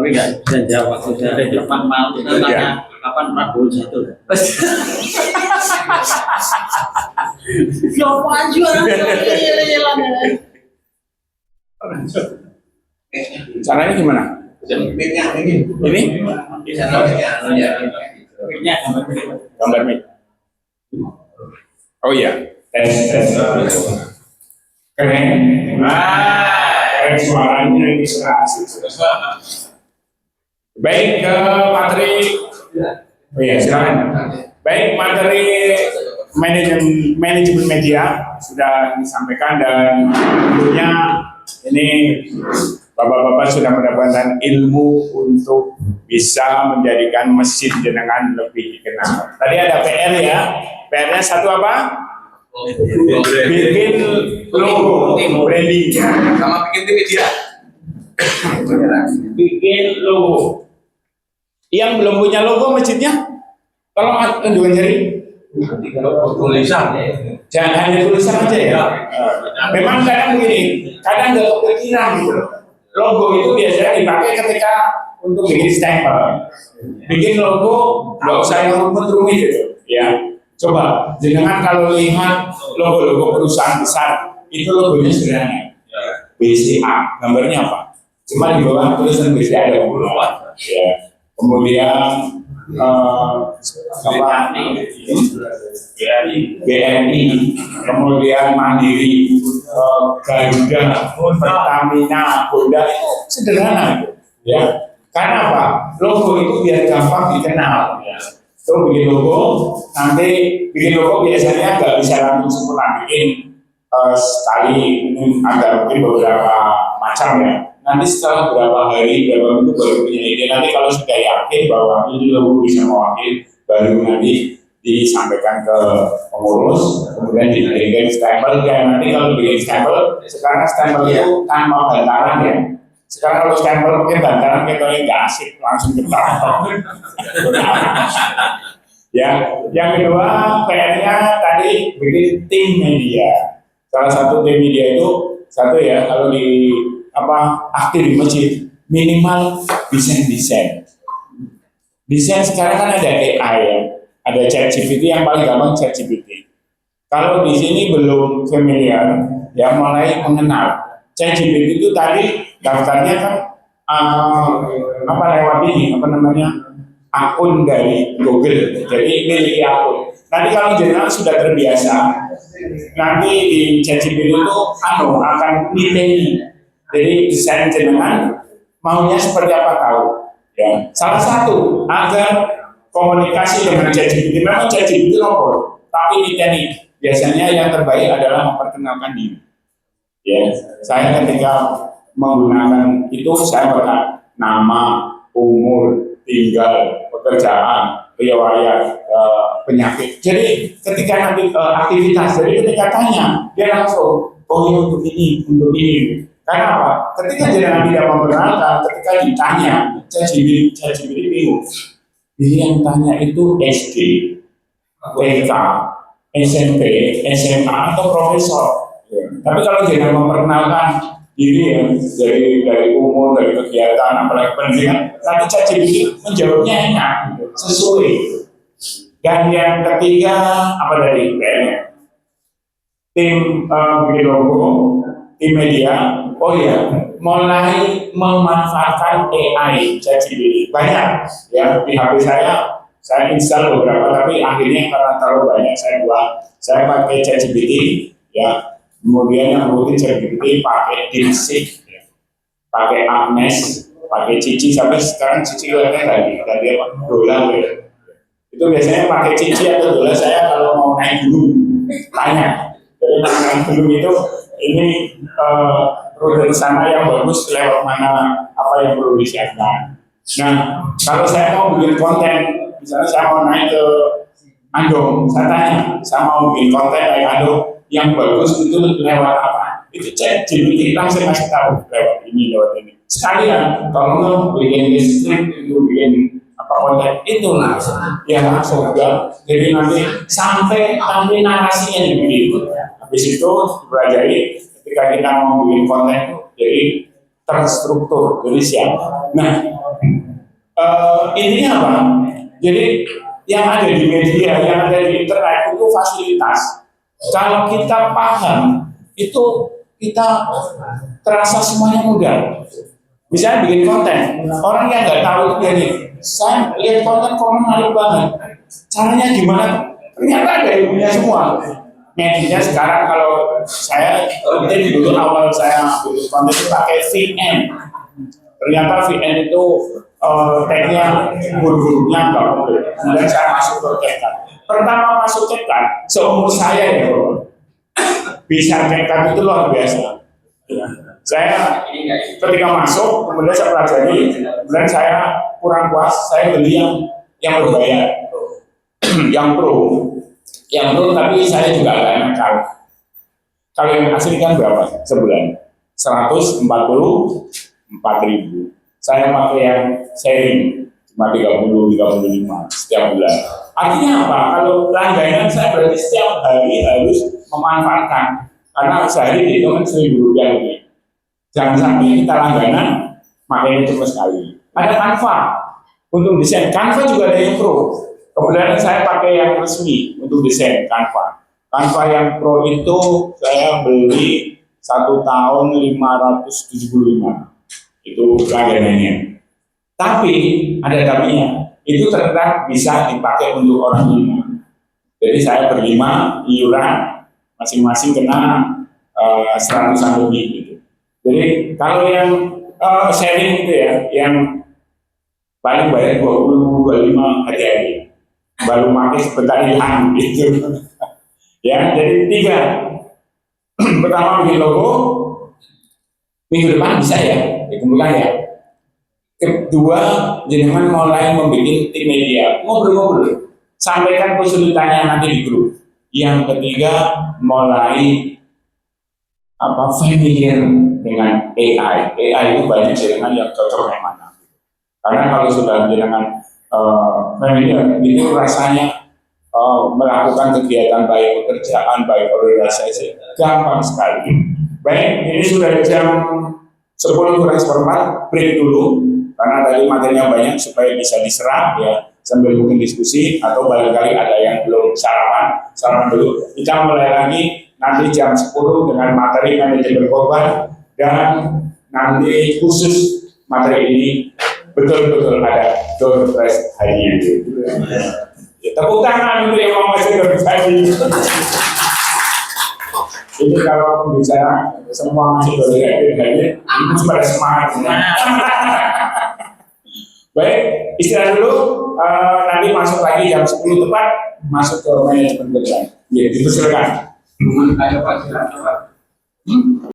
Tapi nggak bisa jawab. Sudah ada Jepang mau tanya kapan Prabowo jatuh. Siapa aja caranya gimana? Ini gambar mic. Oh iya, tes. Keren. Keren suaranya ini serasi. Baik, materi. Oh iya, silakan. Baik, materi manajemen media sudah disampaikan dan tentunya ini Bapak-bapak sudah mendapatkan ilmu untuk bisa menjadikan mesin jenengan lebih dikenal. Tadi ada PR ya. PR-nya satu apa? Bikin logo, branding ya. Sama bikin tim media. Bikin logo. Yang belum punya logo masjidnya, tolong tunjukkan jari. Tulisan. Jangan hanya tulisan aja ya. Memang kadang begini, kadang nggak kepikiran gitu. Logo itu biasanya dipakai ketika untuk bikin stempel. Bikin logo nggak usah yang rumit gitu, ya. Coba, jangan kalau lihat logo-logo perusahaan besar, itu logonya sederhana. BCA, gambarnya apa? Cuma di bawah tulisan BCA ada bulan. Ya. Kemudian BNI, kemudian Mandiri, Garuda, Pertamina, Honda, itu sederhana, ya. Karena apa? Logo itu biar gampang dikenal. Ya. Terus bikin logo, nanti bikin logo biasanya nggak bisa langsung sempurna, bikin sekali, ini ada mungkin beberapa macam ya. Nanti setelah berapa hari, berapa minggu baru punya ide. Nanti kalau sudah yakin bahwa ini logo bisa mewakili, baru nanti disampaikan ke pengurus, kemudian diberikan stempel. Dan nanti kalau bikin stempel, sekarang stempel itu tanpa bantaran ya. Sekarang kalau stempel mungkin bantaran kita nggak asik, langsung ketahuan. Ya, yang kedua PR-nya tadi bikin tim media. Salah satu tim media itu satu ya, kalau di aktif di masjid minimal desain. Desain sekarang kan ada AI ya, ada ChatGPT yang paling gampang ChatGPT. Kalau di sini belum familiar, ya mulai mengenal. ChatGPT itu tadi daftarnya kan lewat ini akun dari Google, jadi miliki akun. Nanti kalau jenengan sudah terbiasa, nanti di ChatGPT itu akan niteni. Jadi desain jenengan maunya seperti apa tahu. Ya. Salah satu agar komunikasi dengan ChatGPT, memang ChatGPT nomor, tapi niteni biasanya yang terbaik adalah memperkenalkan diri. Ya, saya ketika menggunakan itu saya berkata nama, umur, tinggal, pekerjaan, riwayat, penyakit. Jadi ketika nanti aktivitas, jadi ketika tanya dia langsung untuk ini. Karena apa? Ketika jenengan tidak memperkenalkan, ketika ditanya, ChatGPT bingung. Jadi yang tanya itu SD, TK, SMP, SMA atau profesor. Ya. Tapi kalau jenengan memperkenalkan diri ya, dari umur, dari kegiatan, apalagi pendidikan, nanti ChatGPT menjawabnya enak, sesuai. Dan yang ketiga dari tim bikin logo, tim media. Oh iya, mulai memanfaatkan AI ChatGPT banyak ya di HP saya install beberapa, tapi akhirnya karena terlalu banyak saya pakai ChatGPT ya. Kemudian yang rutin ChatGPT pakai DeepSeek, ya. Pakai Agnes, pakai Cici, sampai sekarang Cici tadi dolar ya. Itu biasanya pakai Cici atau dolar saya kalau mau naik gunung tanya. Jadi naik gunung itu ini rute sana yang bagus lewat mana, apa yang perlu disiapkan. Nah, kalau saya mau bikin konten, misalnya saya mau naik ke Andong, saya tanya, saya mau bikin konten dari Andong yang bagus itu lewat apa? Itu ChatGPT langsung kasih tahu lewat ini. Sekalian, kalau mau bikin script itu bikin konten itu langsung, langsung ya. Jadi nanti sampai narasinya dibikin. Habis itu dipelajari. Ketika kita mau bikin konten itu, jadi terstruktur, jadi siap. Nah, intinya apa? Jadi yang ada di media, yang ada di internet itu fasilitas. Kalau kita paham, itu kita terasa semuanya mudah. Misalnya bikin konten, orang yang nggak tahu itu gini, saya lihat konten menarik banget. Caranya gimana? Ternyata ada ilmunya semua. Medianya sekarang kalau saya dulu awal saya bikin konten itu pakai VN. Ternyata VN itu tagnya guru-gurunya nggak boleh. Kemudian saya masuk ke CapCut. Pertama masuk CapCut, seumur saya ya bro, bisa CapCut itu luar biasa. Saya ketika masuk, kemudian saya pelajari, kemudian saya kurang puas, saya beli yang berbayar, yang pro, tapi saya juga agak nakal. Kalau yang asli kan berapa sebulan? 144.000. Saya pakai yang sharing cuma 30-35 setiap bulan. Artinya apa? Kalau langganan saya berarti setiap hari harus memanfaatkan, karena sehari itu kan Rp1.000 lebih. Jangan sampai kita langganan makanya cuma sekali. Ada Canva untuk desain. Canva juga ada yang pro. Kemudian saya pakai yang resmi untuk desain Canva. Canva yang pro itu saya beli 1 tahun 575. Itu langganannya. Tapi ada tapinya. Itu ternyata bisa dipakai untuk orang 5. Jadi saya berlima, iuran masing-masing kena 100-an lebih gitu. Jadi kalau yang sharing itu ya, yang paling bayar 20-25 hari-hari, baru pakai sebentar hilang gitu. Ya, jadi 3. Pertama bikin logo, minggu depan bisa ya, mulai ya. Kedua, jenengan mulai membuat tim media, ngobrol-ngobrol, sampaikan kesulitannya nanti di grup. Yang ketiga, mulai familiar dengan AI. AI itu banyak jenengan yang cocok yang mana. Karena kalau sudah jenengan familiar, itu rasanya melakukan kegiatan baik pekerjaan, baik organisasi, gampang sekali. Baik, ini sudah jam 10:04, break dulu. Karena tadi materinya banyak supaya bisa diserap ya, sambil mungkin diskusi atau barangkali ada yang belum sarapan dulu. Kita mulai lagi nanti jam 10 dengan materi manajemen korban, dan nanti khusus materi ini betul-betul ada door prize hadiah. Ya, tepuk tangan untuk yang mau masuk door prize. Ini kalau pembicara semua masih door prize hadiah, itu pada semangat. Baik, istirahat dulu. Nanti masuk lagi jam 10 tepat, masuk ke manajemen kerjaan. Ya, dipersilakan. Ada Pak, silakan Pak.